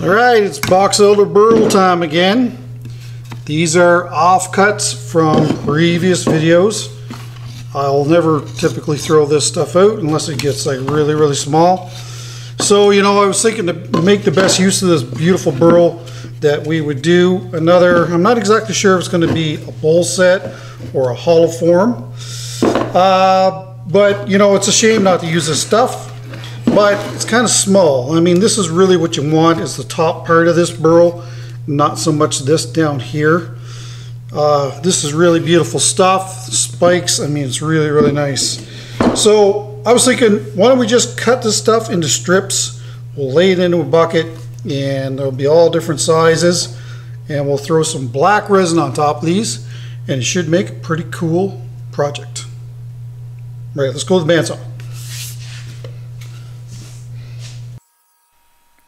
Alright, it's Boxelder Burl time again. These are offcuts from previous videos. I'll never typically throw this stuff out unless it gets like really small. So, you know, I was thinking to make the best use of this beautiful burl that we would do another, I'm not exactly sure if it's going to be a bowl set or a hollow form. But, you know, it's a shame not to use this stuff. But it's kind of small. I mean, this is really what you want, is the top part of this burl, not so much this down here. This is really beautiful stuff. The spikes, I mean, it's really nice. So I was thinking, why don't we just cut this stuff into strips? We'll lay it into a bucket, and there'll be all different sizes, and we'll throw some black resin on top of these, and it should make a pretty cool project. Right, let's go to the bandsaw.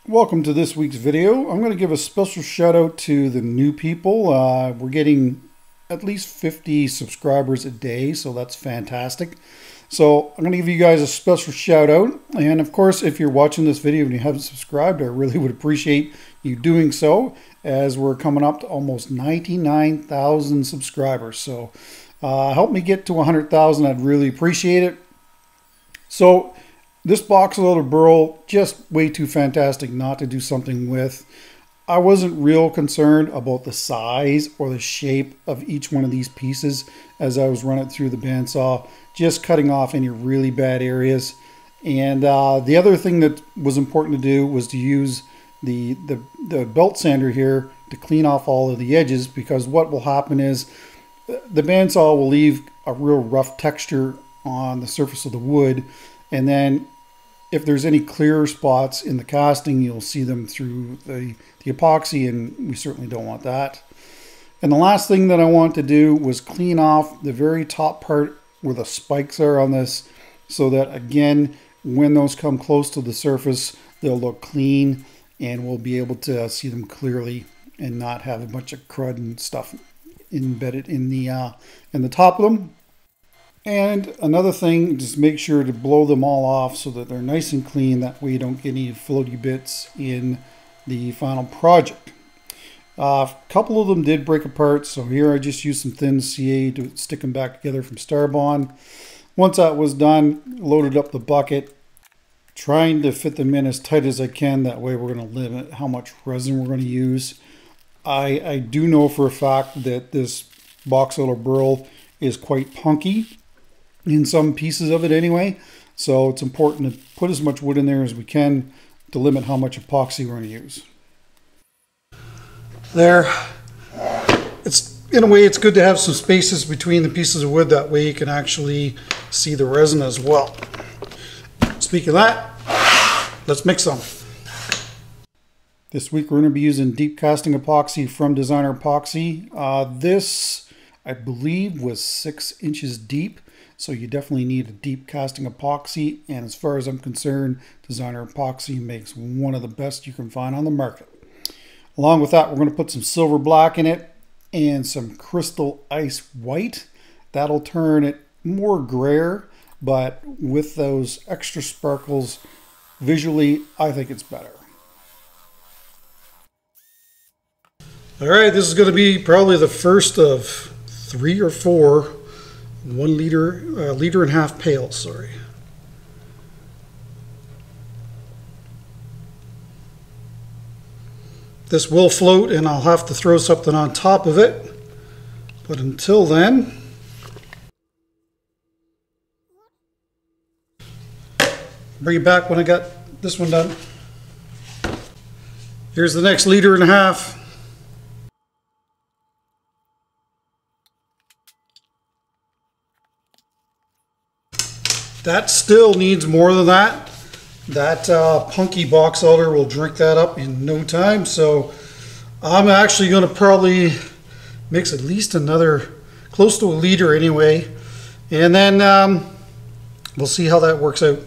Welcome to this week's video. I'm going to give a special shout out to the new people. We're getting at least 50 subscribers a day, so that's fantastic. So I'm going to give you guys a special shout out. And of course, if you're watching this video and you haven't subscribed, I really would appreciate you doing so, as we're coming up to almost 99,000 subscribers. So help me get to 100,000. I'd really appreciate it. So this Boxelder Burl, just way too fantastic not to do something with. I wasn't real concerned about the size or the shape of each one of these pieces as I was running through the bandsaw, just cutting off any really bad areas. And the other thing that was important to do was to use the belt sander here to clean off all of the edges, because what will happen is the bandsaw will leave a real rough texture on the surface of the wood, and then if there's any clear spots in the casting, you'll see them through the epoxy, and we certainly don't want that. And the last thing that I want to do was clean off the very top part where the spikes are on this, so that again, when those come close to the surface, they'll look clean and we'll be able to see them clearly and not have a bunch of crud and stuff embedded in the top of them. And another thing, just make sure to blow them all off so that they're nice and clean. That way you don't get any floaty bits in the final project. A couple of them did break apart, so here I just used some thin CA to stick them back together from Starbond. Once that was done, loaded up the bucket, trying to fit them in as tight as I can. That way we're going to limit how much resin we're going to use. I do know for a fact that this Boxelder Burl is quite punky in some pieces of it anyway, so it's important to put as much wood in there as we can to limit how much epoxy we're going to use. There, it's in a way it's good to have some spaces between the pieces of wood, that way you can actually see the resin as well. Speaking of that, let's mix some. This week we're going to be using deep casting epoxy from Designer Epoxy. This I believe was 6 inches deep. So you definitely need a deep casting epoxy, and as far as I'm concerned, Designer Epoxy makes one of the best you can find on the market. Along with that, we're going to put some silver black in it and some crystal ice white. That'll turn it more grayer, but with those extra sparkles, visually, I think it's better. All right, this is going to be probably the first of 3 or 4 liter and a half pails, sorry. This will float and I'll have to throw something on top of it, but until then, bring it back when I got this one done. Here's the next liter and a half. That still needs more than that. That punky Boxelder will drink that up in no time. So I'm actually going to probably mix at least another close to a liter anyway. And then we'll see how that works out.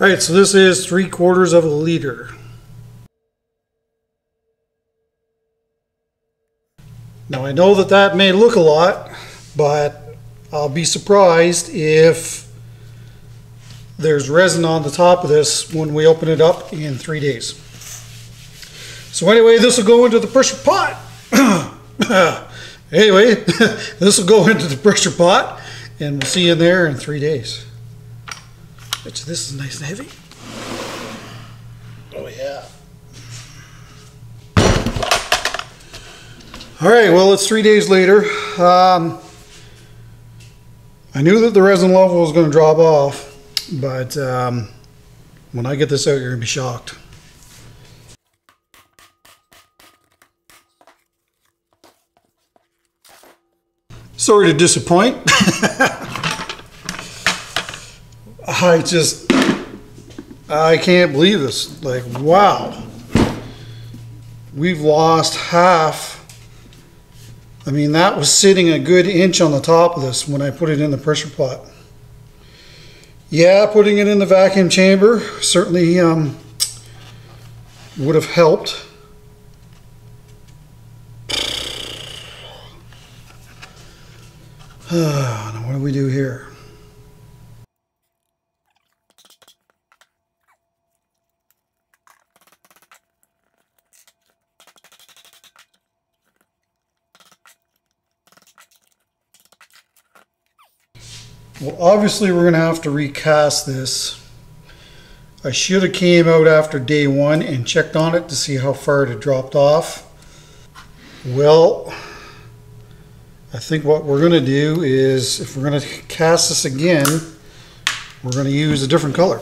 All right, so this is 3/4 of a liter. Now I know that that may look a lot, but I'll be surprised if there's resin on the top of this when we open it up in 3 days. So anyway, this will go into the pressure pot. Anyway, this will go into the pressure pot, and we'll see you in there in 3 days. Bet you this is nice and heavy. Oh yeah. All right, well, it's 3 days later. I knew that the resin level was going to drop off, but when I get this out, you're going to be shocked. Sorry to disappoint. I can't believe this. Like, wow. We've lost half. I mean, that was sitting a good inch on the top of this when I put it in the pressure pot. Yeah, putting it in the vacuum chamber certainly would have helped. Now what do we do here? Well, obviously we're going to have to recast this. I should have came out after day 1 and checked on it to see how far it had dropped off. Well, I think what we're going to do is, if we're going to cast this again, we're going to use a different color.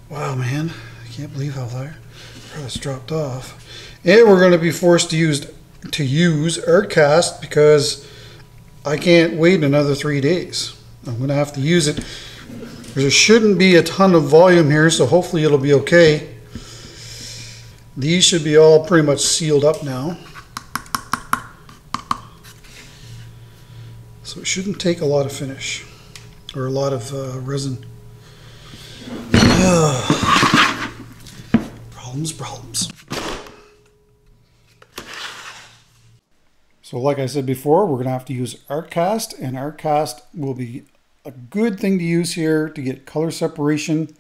Wow, man, I can't believe how far it's dropped off. And we're going to be forced to use Art Cast because I can't wait another 3 days. I'm going to have to use it. There shouldn't be a ton of volume here, so hopefully it'll be okay. These should be all pretty much sealed up now. So it shouldn't take a lot of finish, or a lot of resin. Problems. So like I said before, we're going to have to use Art Cast, and Art Cast will be a good thing to use here to get color separation.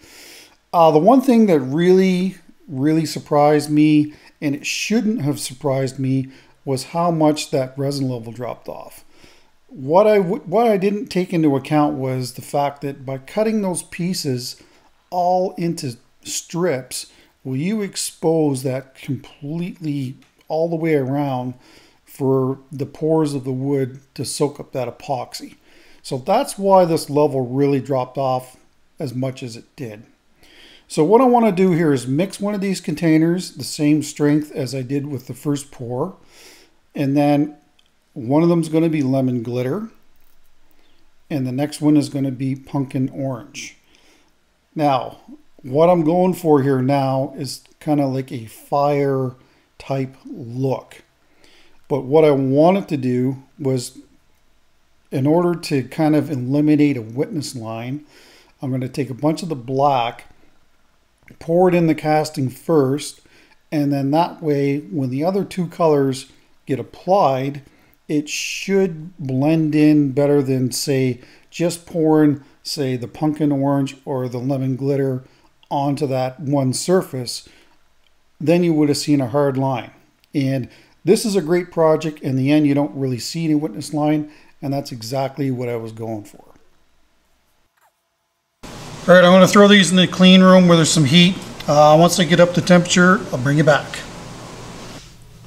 The one thing that really surprised me, and it shouldn't have surprised me, was how much that resin level dropped off. What I didn't take into account was the fact that by cutting those pieces all into strips, will you expose that completely all the way around for the pores of the wood to soak up that epoxy. So that's why this level really dropped off as much as it did. So what I want to do here is mix one of these containers the same strength as I did with the first pour, and then one of them is going to be lemon glitter, and the next one is going to be pumpkin orange. Now, what I'm going for here now is kind of like a fire type look. But what I wanted to do was, in order to kind of eliminate a witness line, I'm going to take a bunch of the black, pour it in the casting first, and then that way, when the other two colors get applied, it should blend in better than, say, just pouring, say, the pumpkin orange or the lemon glitter onto that one surface. Then you would have seen a hard line. And this is a great project. In the end, you don't really see any witness line, and that's exactly what I was going for. All right, I'm going to throw these in the clean room where there's some heat. Once they get up to temperature, I'll bring you back.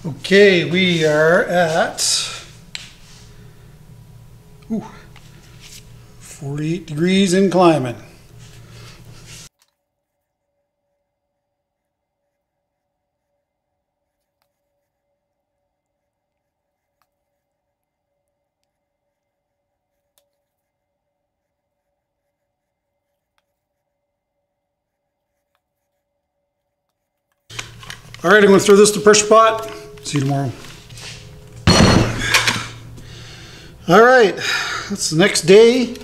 Okay, we are at 48 degrees and climbing. All right, I'm going to throw this to pressure pot. See you tomorrow. All right, that's the next day.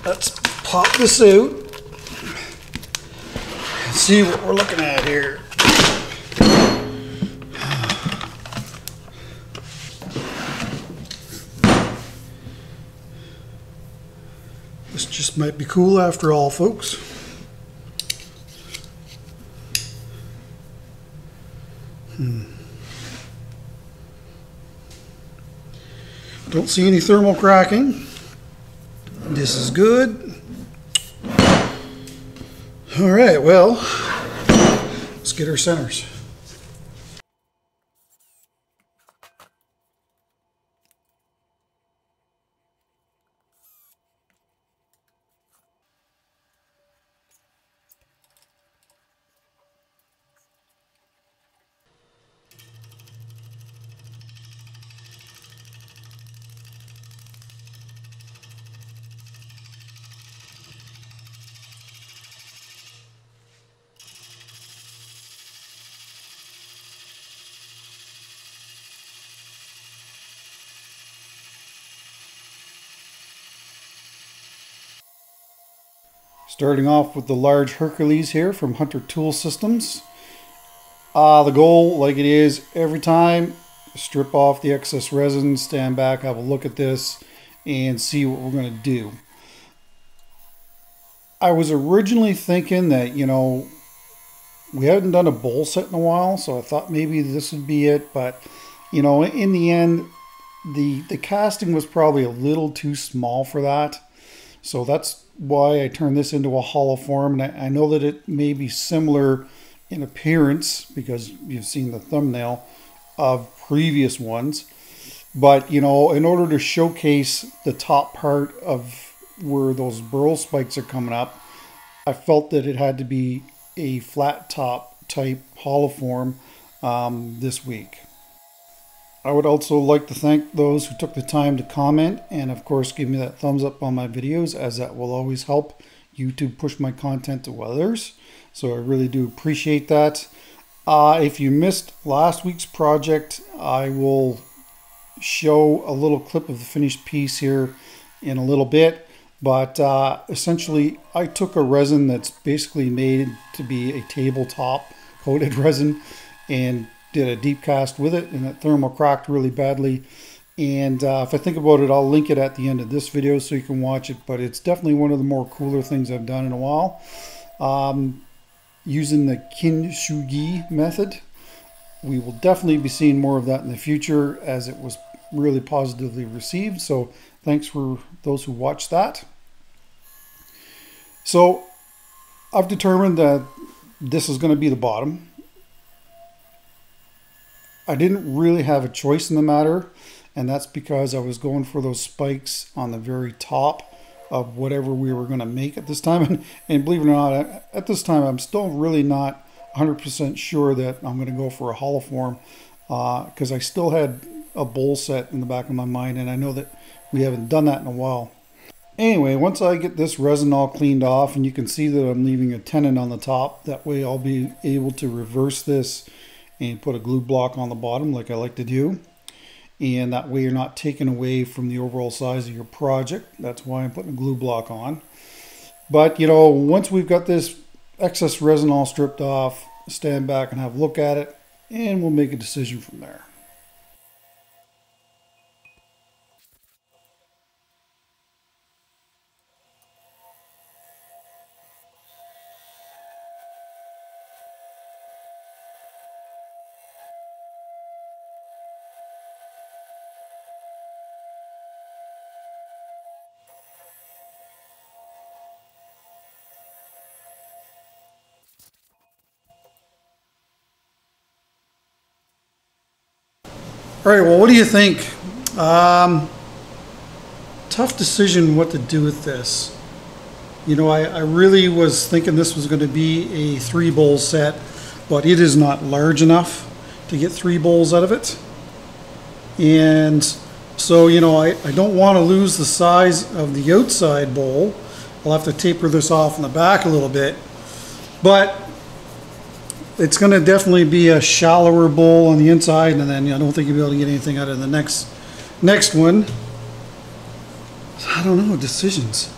Let's pop this out and see what we're looking at here. This just might be cool after all, folks. Don't see any thermal cracking. This is good. All right, well, let's get our centers. Starting off with the large Hercules here from Hunter Tool Systems. The goal, like it is every time, strip off the excess resin, stand back, have a look at this, and see what we're going to do. I was originally thinking that, you know, we hadn't done a bowl set in a while, so I thought maybe this would be it, but, you know, in the end, the casting was probably a little too small for that. So that's why I turned this into a hollow form. And I know that it may be similar in appearance because you've seen the thumbnail of previous ones. But, you know, in order to showcase the top part of where those burl spikes are coming up, I felt that it had to be a flat top type hollow form this week. I would also like to thank those who took the time to comment and of course give me that thumbs up on my videos, as that will always help YouTube push my content to others. So I really do appreciate that. If you missed last week's project, I will show a little clip of the finished piece here in a little bit. But essentially I took a resin that's basically made to be a tabletop coated resin and did a deep cast with it, and it thermal cracked really badly. And if I think about it, I'll link it at the end of this video so you can watch it, but it's definitely one of the more cooler things I've done in a while. Using the kintsugi method. We will definitely be seeing more of that in the future, as it was really positively received. So thanks for those who watched that. So I've determined that this is going to be the bottom. I didn't really have a choice in the matter, and that's because I was going for those spikes on the very top of whatever we were going to make at this time. And believe it or not, at this time I'm still really not 100% sure that I'm going to go for a hollow form, because I still had a bowl set in the back of my mind, and I know that we haven't done that in a while. Anyway, once I get this resin all cleaned off, and you can see that I'm leaving a tenon on the top, that way I'll be able to reverse this and put a glue block on the bottom like I like to do. And that way you're not taking away from the overall size of your project. That's why I'm putting a glue block on. But, you know, once we've got this excess resin all stripped off, stand back and have a look at it, and we'll make a decision from there. All right, well, what do you think? Tough decision what to do with this. You know, I really was thinking this was going to be a 3 bowl set, but it is not large enough to get 3 bowls out of it. And so, you know, I don't want to lose the size of the outside bowl. I'll have to taper this off in the back a little bit, but it's going to definitely be a shallower bowl on the inside, and then I don't think you'll be able to get anything out of the next one. I don't know, decisions.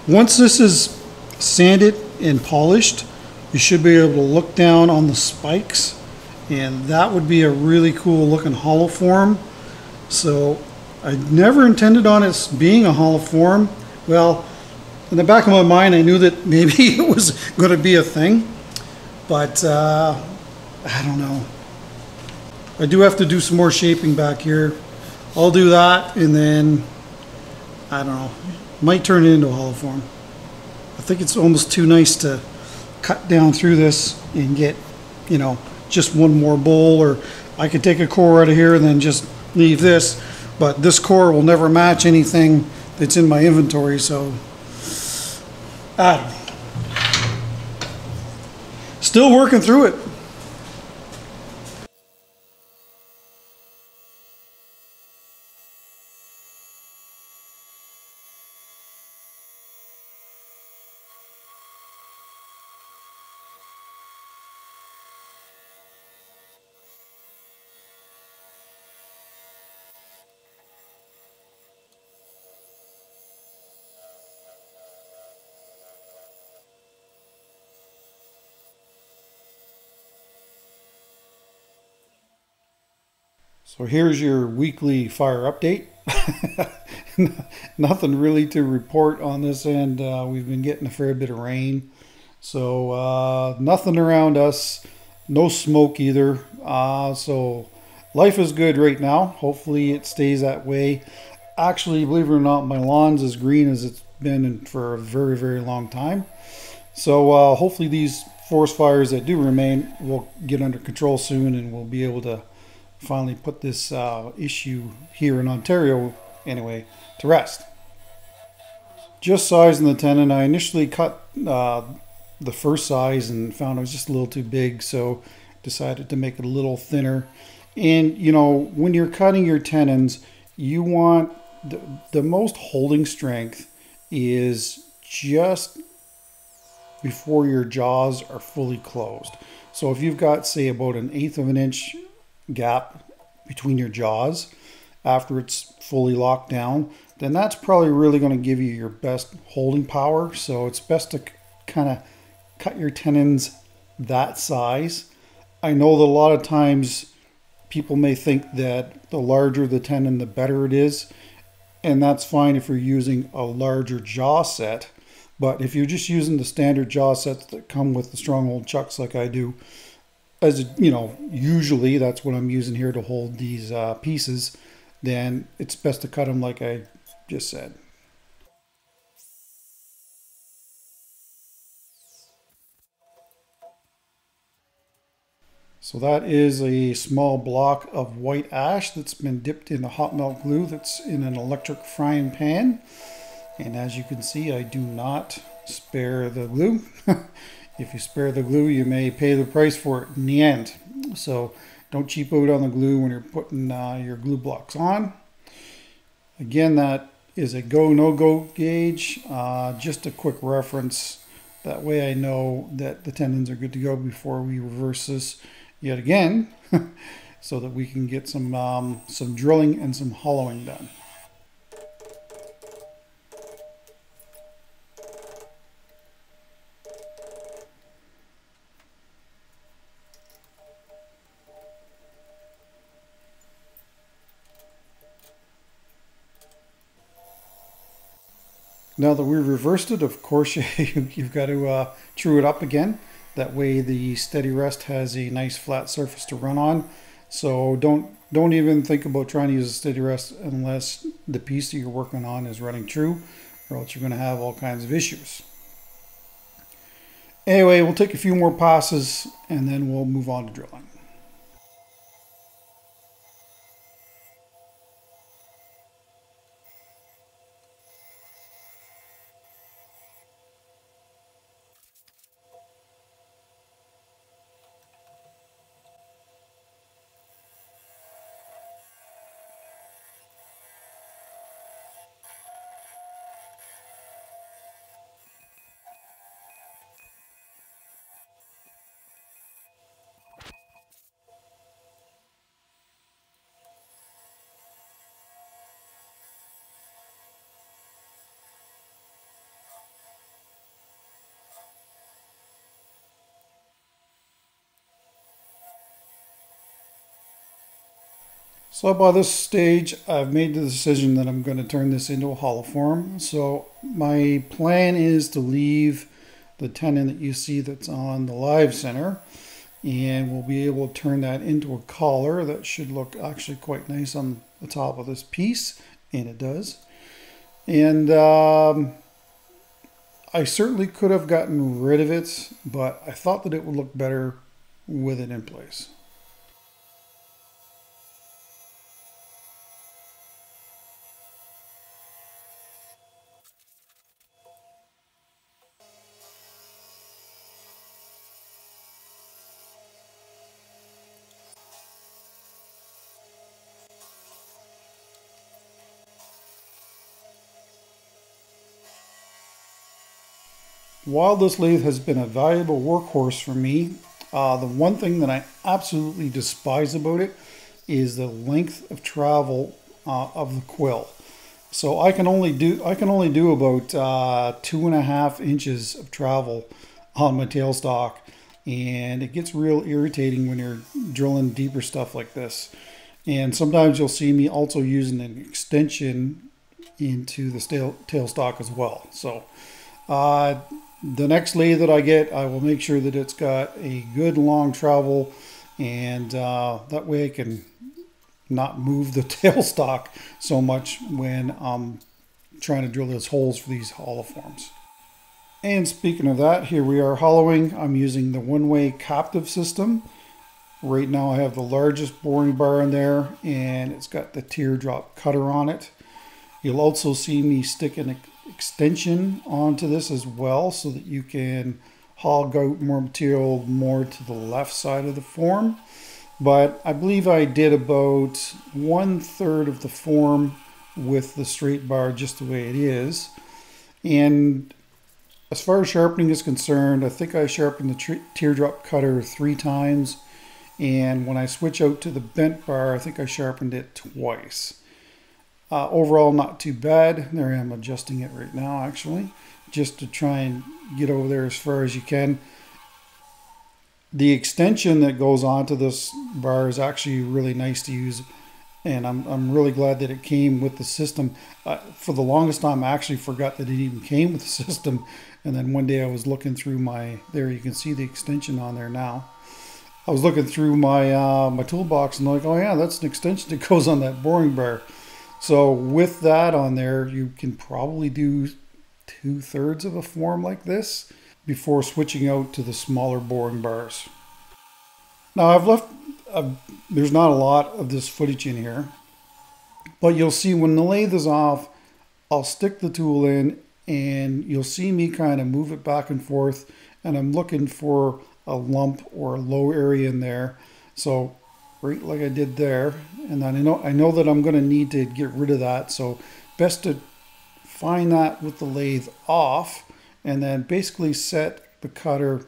Once this is sanded and polished, you should be able to look down on the spikes, and that would be a really cool looking hollow form. So I never intended on it being a hollow form. Well, in the back of my mind, I knew that maybe it was going to be a thing. But I don't know. I do have to do some more shaping back here. I'll do that, and then, I don't know, might turn it into a hollow form. I think it's almost too nice to cut down through this and get, you know, just one more bowl, or I could take a core out of here and then just leave this, but this core will never match anything that's in my inventory, so I don't know. Still working through it. So here's your weekly fire update. Nothing really to report on this end. We've been getting a fair bit of rain. So nothing around us. No smoke either. So life is good right now. Hopefully it stays that way. Actually, believe it or not, my lawn's as green as it's been for a very, very long time. So hopefully these forest fires that do remain will get under control soon, and we'll be able to finally put this issue here in Ontario, anyway, to rest. Just sizing the tenon. I initially cut the first size and found it was just a little too big, so decided to make it a little thinner. And you know, when you're cutting your tenons, you want the most holding strength is just before your jaws are fully closed. So if you've got, say, about 1/8 of an inch gap between your jaws after it's fully locked down, then that's probably really going to give you your best holding power. So it's best to kind of cut your tenons that size. I know that a lot of times people may think that the larger the tenon, the better it is, and that's fine if you're using a larger jaw set. But if you're just using the standard jaw sets that come with the Stronghold chucks like I do, as you know, usually that's what I'm using here to hold these pieces, then it's best to cut them like I just said. So that is a small block of white ash that's been dipped in a hot melt glue that's in an electric frying pan. And as you can see, I do not spare the glue. If you spare the glue, you may pay the price for it in the end. So don't cheap out on the glue when you're putting your glue blocks on. Again, that is a go, no-go gauge. Just a quick reference. That way I know that the tendons are good to go before we reverse this yet again, so that we can get some drilling and some hollowing done. Now that we've reversed it, of course, you've got to true it up again. That way the steady rest has a nice flat surface to run on. So don't even think about trying to use a steady rest unless the piece that you're working on is running true, or else you're going to have all kinds of issues. Anyway, we'll take a few more passes and then we'll move on to drilling. So by this stage, I've made the decision that I'm going to turn this into a hollow form. So my plan is to leave the tenon that you see that's on the live center And we'll be able to turn that into a collar that should look actually quite nice on the top of this piece, and it does. And I certainly could have gotten rid of it, but I thought that it would look better with it in place. While this lathe has been a valuable workhorse for me, the one thing that I absolutely despise about it is the length of travel of the quill. So I can only do about 2.5 inches of travel on my tailstock, and it gets real irritating when you're drilling deeper stuff like this. And sometimes you'll see me also using an extension into the tailstock as well. So the next lathe that I get, I will make sure that it's got a good long travel, and that way I can not move the tailstock so much when I'm trying to drill those holes for these hollow forms. And speaking of that, here we are hollowing. I'm using the one-way captive system. Right now I have the largest boring bar in there, and it's got the teardrop cutter on it. You'll also see me stick an extension onto this as well, so that you can hog out more material more to the left side of the form. But I believe I did about 1/3 of the form with the straight bar just the way it is. And as far as sharpening is concerned, I think I sharpened the teardrop cutter 3 times. And when I switch out to the bent bar, I think I sharpened it twice. Overall, not too bad. There I am adjusting it right now, actually, just to try and get over there as far as you can. The extension that goes onto this bar is actually really nice to use, and I'm really glad that it came with the system. For the longest time, I actually forgot that it even came with the system, and then one day I was looking through there you can see the extension on there now. I was looking through my toolbox and like, oh yeah, that's an extension that goes on that boring bar. So with that on there, you can probably do 2/3 of a form like this before switching out to the smaller boring bars. Now there's not a lot of this footage in here, but you'll see when the lathe is off, I'll stick the tool in and you'll see me kind of move it back and forth, and I'm looking for a lump or a low area in there. So right like I did there, and then I know that I'm going to need to get rid of that, so best to find that with the lathe off, and then basically set the cutter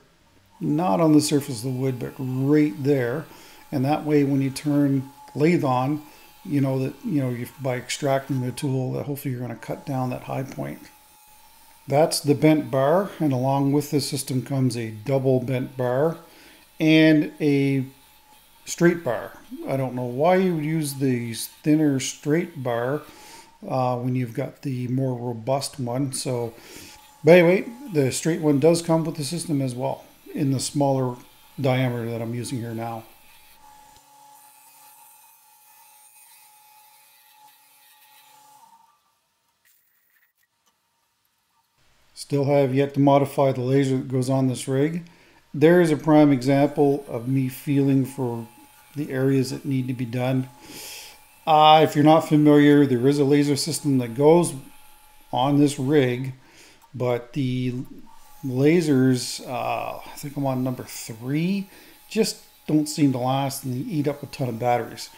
not on the surface of the wood but right there, and that way when you turn lathe on, you know that by extracting the tool that hopefully you're going to cut down that high point. That's the bent bar, and along with the system comes a double bent bar and a straight bar. I don't know why you would use the thinner straight bar when you've got the more robust one. So, but anyway, the straight one does come with the system as well in the smaller diameter that I'm using here now. Still have yet to modify the laser that goes on this rig. There is a prime example of me feeling for the areas that need to be done. If you're not familiar, there is a laser system that goes on this rig, but the lasers, I think I'm on number 3, just don't seem to last and they eat up a ton of batteries.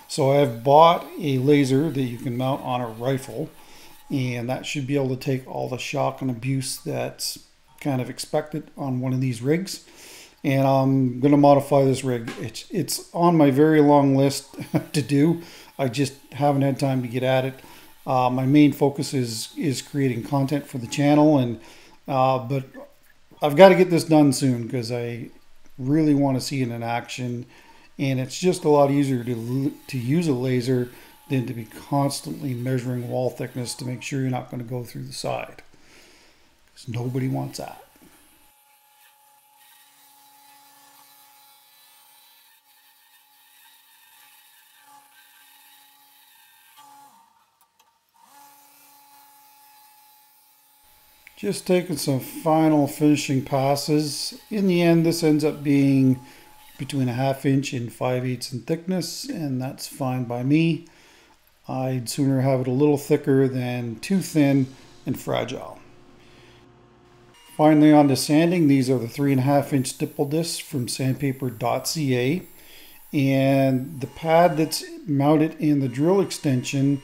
So I've bought a laser that you can mount on a rifle, and that should be able to take all the shock and abuse that's kind of expected on one of these rigs. And I'm going to modify this rig. It's on my very long list to do. I just haven't had time to get at it. My main focus is creating content for the channel, and but I've got to get this done soon because I really want to see it in action. And it's just a lot easier to use a laser than to be constantly measuring wall thickness to make sure you're not going to go through the side, because nobody wants that. Just taking some final finishing passes. In the end, this ends up being between 1/2 inch and 5/8 in thickness, and that's fine by me. I'd sooner have it a little thicker than too thin and fragile. Finally, on to sanding. These are the 3.5 inch stipple discs from sandpaper.ca, and the pad that's mounted in the drill extension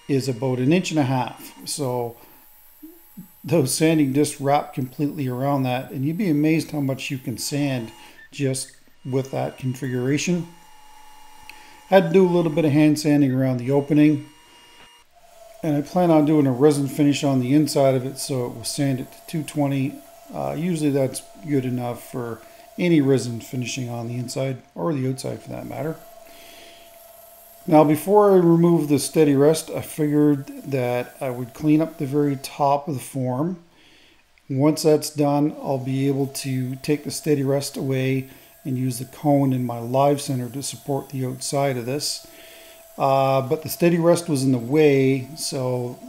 is about 1.5 inches. So those sanding discs wrap completely around that, and you'd be amazed how much you can sand just with that configuration. Had to do a little bit of hand sanding around the opening, and I plan on doing a resin finish on the inside of it, so it will sand it to 220. Usually that's good enough for any resin finishing on the inside or the outside for that matter. Now, before I remove the steady rest, I figured that I would clean up the very top of the form. Once that's done, I'll be able to take the steady rest away and use the cone in my live center to support the outside of this. But the steady rest was in the way, so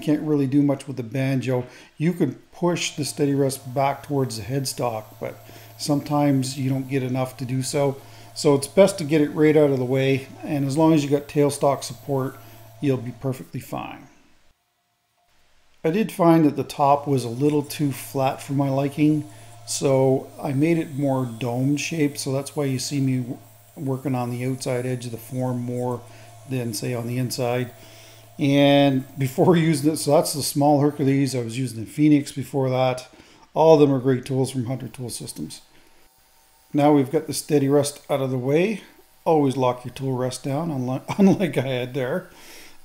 can't really do much with the banjo. You could push the steady rest back towards the headstock, but sometimes you don't get enough to do so. So it's best to get it right out of the way, and as long as you got tailstock support, you'll be perfectly fine. I did find that the top was a little too flat for my liking, so I made it more dome shaped, so that's why you see me working on the outside edge of the form more than say on the inside. And before using it, so that's the small Hercules. I was using the Phoenix before that. All of them are great tools from Hunter Tool Systems. Now we've got the steady rest out of the way. Always lock your tool rest down, unlike I had there.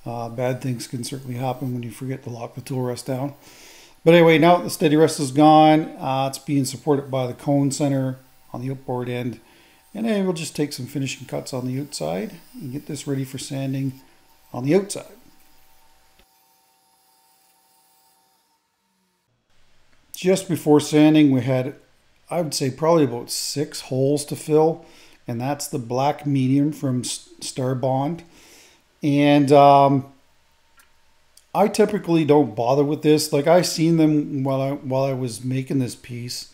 Bad things can certainly happen when you forget to lock the tool rest down. But anyway, now that the steady rest is gone, it's being supported by the cone center on the outboard end. And then we'll just take some finishing cuts on the outside and get this ready for sanding on the outside. Just before sanding, we had, I would say, probably about 6 holes to fill, and that's the black medium from Starbond. And I typically don't bother with this. Like, I seen them while I was making this piece,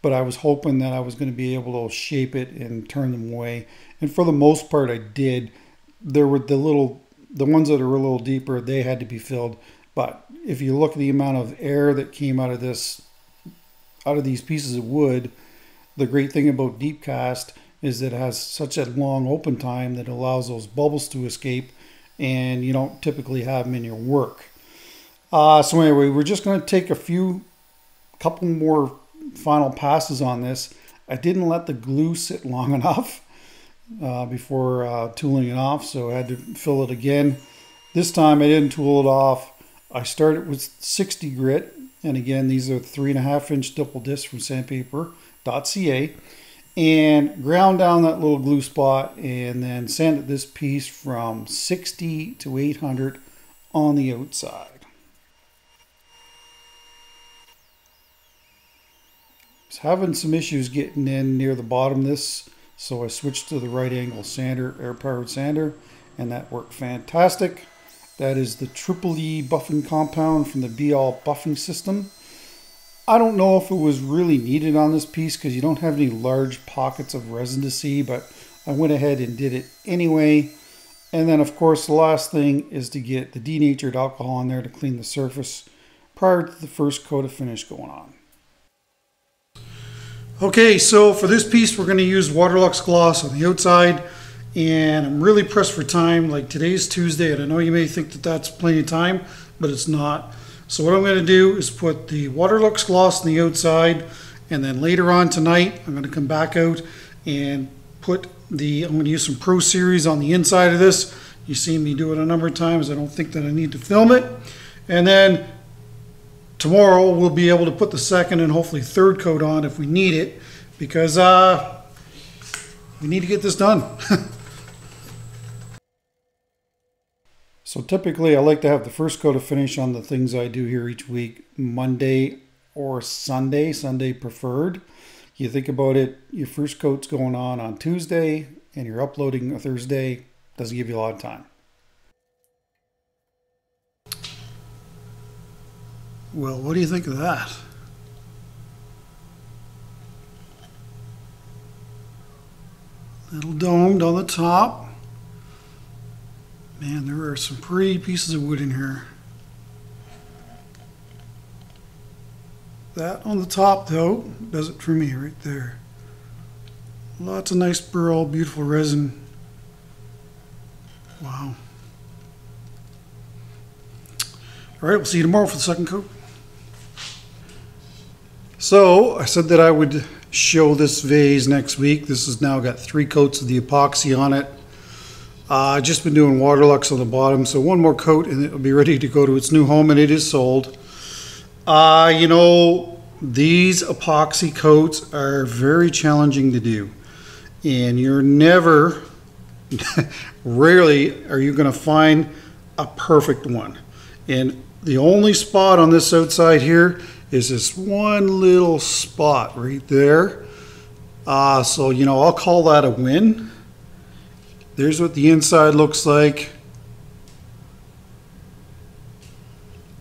but I was hoping that I was going to be able to shape it and turn them away. And for the most part, I did. There were the ones that are a little deeper, they had to be filled. But if you look at the amount of air that came out of these pieces of wood, the great thing about deep cast is that it has such a long open time that allows those bubbles to escape, and you don't typically have them in your work. So anyway, we're just going to take a couple more final passes on this. I didn't let the glue sit long enough before tooling it off, so I had to fill it again. This time I didn't tool it off. I started with 60 grit, and again, these are 3.5 inch stipple discs from sandpaper.ca, and ground down that little glue spot, and then sanded this piece from 60 to 800 on the outside. Was having some issues getting in near the bottom of this, so I switched to the right angle sander, air powered sander, and that worked fantastic. That is the Triple E buffing compound from the Be All buffing system. I don't know if it was really needed on this piece because you don't have any large pockets of resin to see, but I went ahead and did it anyway. And then of course the last thing is to get the denatured alcohol in there to clean the surface prior to the first coat of finish going on. Okay, so for this piece we're going to use Waterlux gloss on the outside. And I'm really pressed for time. Like, today's Tuesday, and I know you may think that that's plenty of time, but it's not. So what I'm going to do is put the Waterlux gloss on the outside, and then later on tonight I'm going to come back out and I'm going to use some Pro Series on the inside of this. You've seen me do it a number of times. I don't think that I need to film it. And then tomorrow we'll be able to put the second and hopefully third coat on if we need it, because we need to get this done. So typically I like to have the first coat of finish on the things I do here each week, Monday or Sunday, Sunday preferred. You think about it, your first coat's going on Tuesday and you're uploading a Thursday, doesn't give you a lot of time. Well, what do you think of that? Little domed on the top. Man, there are some pretty pieces of wood in here. That on the top, though, does it for me right there. Lots of nice burl, beautiful resin. Wow. All right, we'll see you tomorrow for the second coat. So I said that I would show this vase next week. This has now got 3 coats of the epoxy on it. I've just been doing Waterlux on the bottom, so one more coat and it'll be ready to go to its new home, and it is sold. You know, these epoxy coats are very challenging to do, and you're never, rarely are you going to find a perfect one. And the only spot on this outside here is this one little spot right there. So, you know, I'll call that a win. There's what the inside looks like.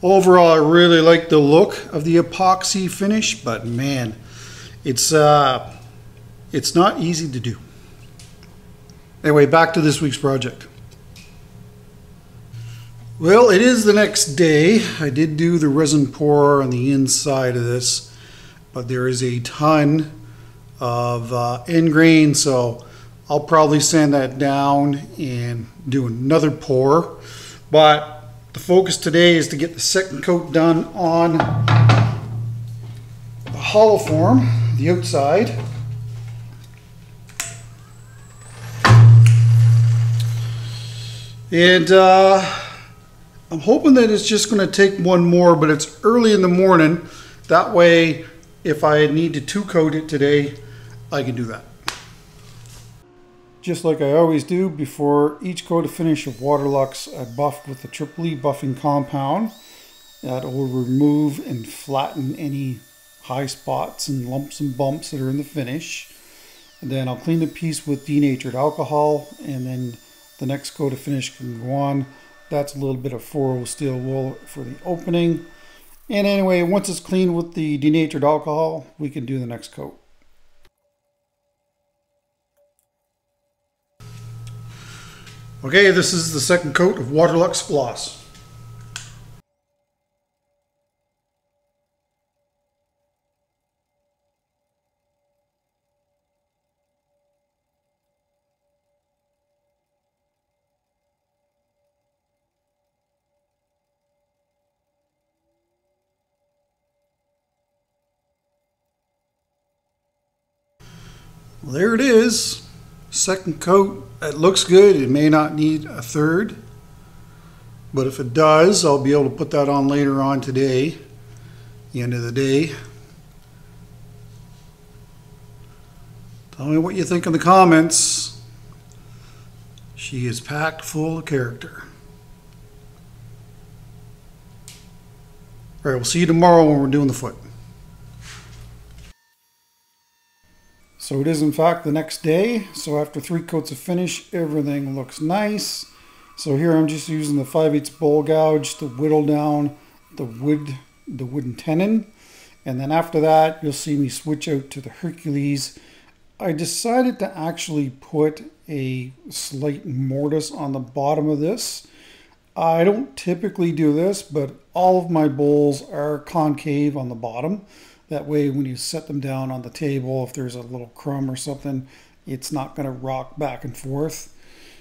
Overall, I really like the look of the epoxy finish, but man, it's not easy to do. Anyway, back to this week's project. Well, it is the next day. I did do the resin pour on the inside of this, but there is a ton of end grain, so I'll probably sand that down and do another pour. But the focus today is to get the second coat done on the hollow form, the outside. And I'm hoping that it's just going to take one more, but it's early in the morning. That way, if I need to 2-coat it today, I can do that. Just like I always do, before each coat of finish of Waterlux, I buffed with the Triple E buffing compound. That will remove and flatten any high spots and lumps and bumps that are in the finish. And then I'll clean the piece with denatured alcohol, and then the next coat of finish can go on. That's a little bit of 4-0 steel wool for the opening. And anyway, once it's cleaned with the denatured alcohol, we can do the next coat. Okay, this is the second coat of Waterlux Gloss. Well, there it is. Second coat. It looks good. It may not need a third, but if it does, I'll be able to put that on later on today, the end of the day. Tell me what you think in the comments. She is packed full of character. All right, we'll see you tomorrow when we're doing the foot. So it is in fact the next day. So after 3 coats of finish, everything looks nice. So here I'm just using the 5/8 bowl gouge to whittle down the wooden tenon. And then after that, you'll see me switch out to the Hercules. I decided to actually put a slight mortise on the bottom of this. I don't typically do this, but all of my bowls are concave on the bottom. That way, when you set them down on the table, if there's a little crumb or something, it's not going to rock back and forth.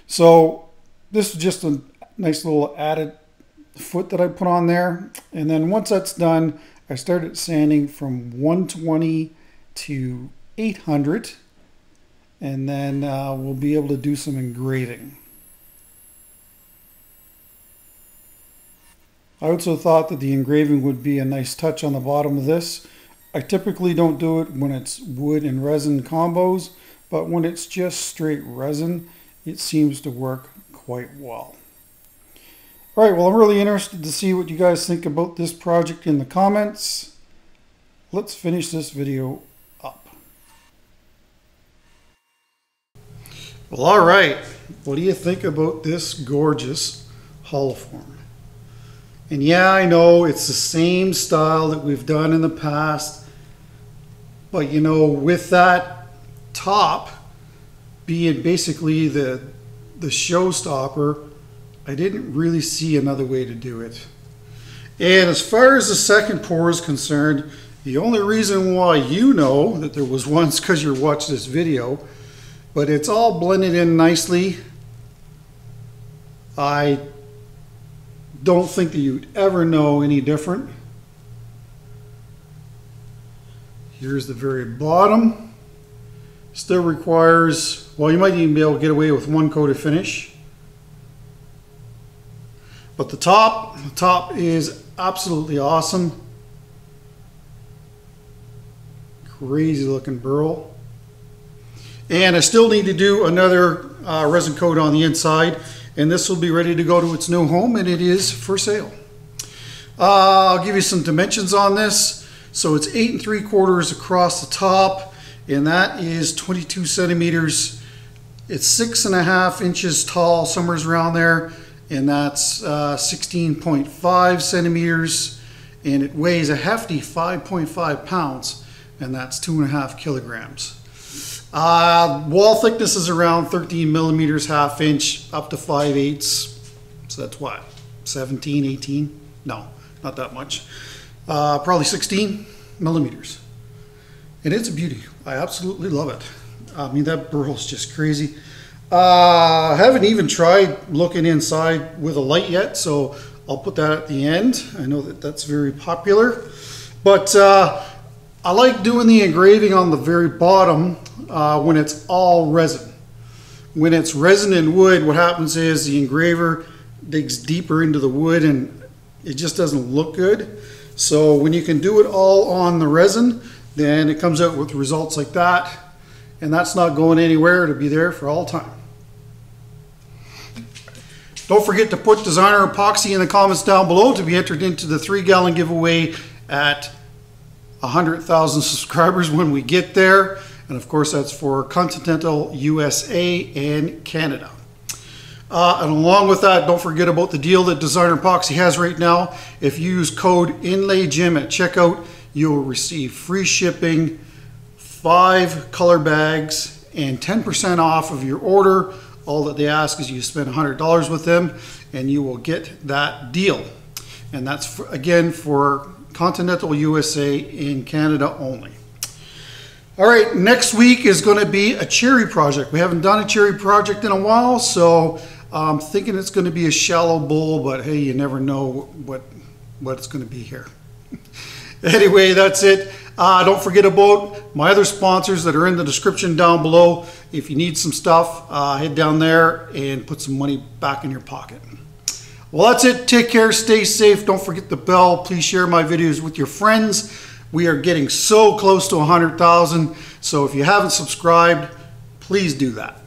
So this is just a nice little added foot that I put on there. And then once that's done, I started sanding from 120 to 800. And then we'll be able to do some engraving. I also thought that the engraving would be a nice touch on the bottom of this. I typically don't do it when it's wood and resin combos, but when it's just straight resin, it seems to work quite well. All right, well, I'm really interested to see what you guys think about this project in the comments. Let's finish this video up. Well, all right. What do you think about this gorgeous hollow form? And yeah, I know it's the same style that we've done in the past, but you know, with that top being basically the showstopper, I didn't really see another way to do it. And as far as the second pour is concerned, the only reason why you know that there was one is because you're watching this video, but it's all blended in nicely. I don't think that you'd ever know any different. Here's the very bottom. Still requires, well, you might even be able to get away with one coat of finish. But the top is absolutely awesome. Crazy looking burl. And I still need to do another resin coat on the inside, and this will be ready to go to its new home, and it is for sale. I'll give you some dimensions on this. So it's 8 3/4 across the top, and that is 22 centimeters. It's 6.5 inches tall, somewhere around there, and that's 16.5 centimeters, and it weighs a hefty 5.5 pounds, and that's 2.5 kilograms. Wall thickness is around 13 millimeters, half inch, up to 5/8. So that's what, 17, 18? No, not that much. Probably 16 millimeters. And it's a beauty. I absolutely love it. I mean, that burl's just crazy. I haven't even tried looking inside with a light yet, so I'll put that at the end. I know that that's very popular. But I like doing the engraving on the very bottom when it's all resin. When it's resin and wood, what happens is the engraver digs deeper into the wood and it just doesn't look good. So when you can do it all on the resin, then it comes out with results like that. And that's not going anywhere. It'll be there for all time. Don't forget to put designer epoxy in the comments down below to be entered into the 3-gallon giveaway at 100,000 subscribers when we get there. And of course, that's for continental USA and Canada. And along with that, don't forget about the deal that Designer Epoxy has right now. If you use code INLAYGYM at checkout, you'll receive free shipping, 5 color bags, and 10% off of your order. All that they ask is you spend $100 with them, and you will get that deal. And that's, again, for continental USA and Canada only. All right, next week is going to be a cherry project. We haven't done a cherry project in a while, so I'm thinking it's going to be a shallow bowl, but hey, you never know what it's going to be here. Anyway, that's it. Don't forget about my other sponsors that are in the description down below. If you need some stuff, head down there and put some money back in your pocket. Well, that's it. Take care. Stay safe. Don't forget the bell. Please share my videos with your friends. We are getting so close to 100,000. So if you haven't subscribed, please do that.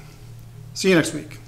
See you next week.